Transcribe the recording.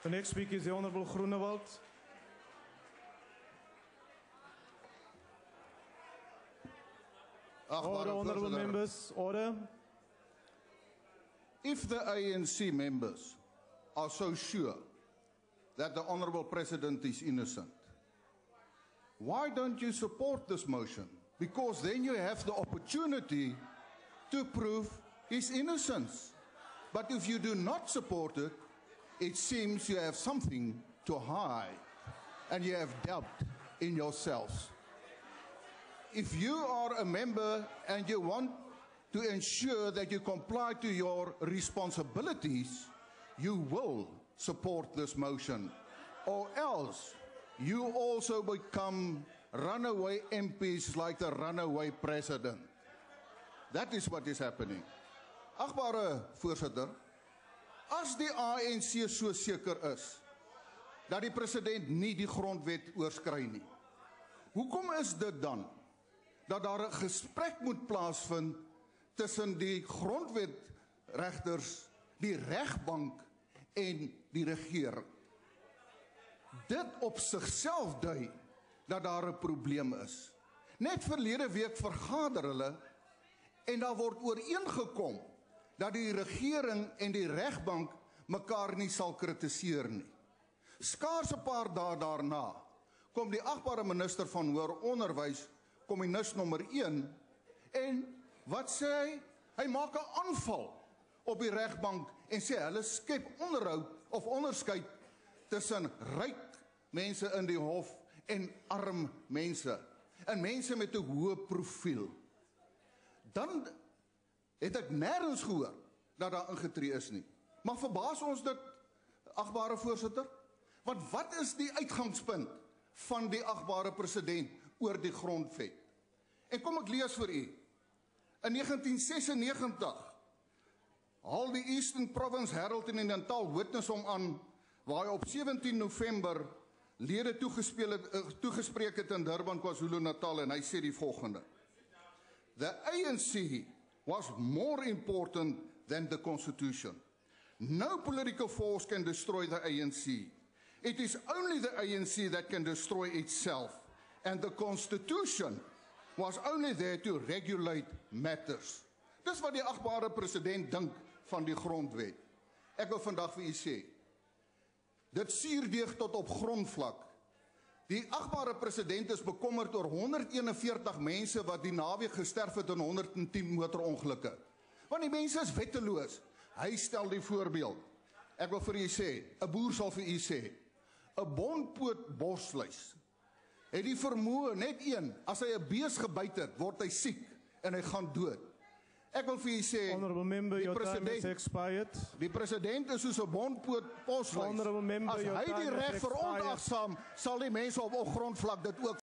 The next speaker is the Honourable Groenewald. Order, honourable members, order. If the ANC members are so sure that the Honourable President is innocent, why don't you support this motion? Because then you have the opportunity to prove his innocence. But if you do not support it, it seems you have something to hide and you have doubt in yourselves. If you are a member and you want to ensure that you comply to your responsibilities, you will support this motion, or else you also become runaway MPs like the runaway president. That is what is happening. Agbare voorsitter, as die ANC so seker is dat die president nie die grondwet oorskry nie, hoekom is dit dan dat daar 'n gesprek moet plaasvind tussen die grondwetregters, die regbank en die regering? Dit op sigself dui dat daar 'n probleem is. Net verlede week vergader hulle en daar word ooreengekom dat die regering en die regbank mekaar nie sal kritiseer nie. Skaars 'n paar dae daarna kom die agbare minister van Hoër Onderwys, kommunis nommer 1, en wat sê hy? Hy maak 'n aanval op die regbank en sê hulle skep onderhoud of onderskeid tussen ryk mense in die hof en arm mense, en mense met 'n hoë profiel. Dan het ek nêrens gehoor dat daar ingetree is nie. Maar verbaas ons dit, agbare voorsitter? Want wat is die uitgangspunt van die agbare president oor die grondwet? En kom ek lees vir u. In 1996 haal die Eastern Province Herald in Natal Witness hom aan, waar hy op 17 November lede toegespreek het in Durban, KwaZulu-Natal, en hy sê die volgende: The ANC was more important than the Constitution. No political force can destroy the ANC. It is only the ANC that can destroy itself, and the Constitution was only there to regulate matters. Dis wat die agbare president dink van die grondwet. Ek wil vandag vir u sê, dit suurdeeg tot op grondvlak. Die agbare president is bekommerd oor 141 mense wat die naweek gesterf het in 110 motorongelukke. Want die mense is wetteloos. Hy stel die voorbeeld. Ek wil vir u sê, 'n boer sal vir u sê, 'n bonpoot borsluis het die vermoë, net een, as hy 'n bees gebyt het, word hy siek en hy gaan dood. Ek wil vir u sê, die president is soos 'n bonpoot borsluis. As hy die reg verontagsaam, sal die mense op grondvlak dit ook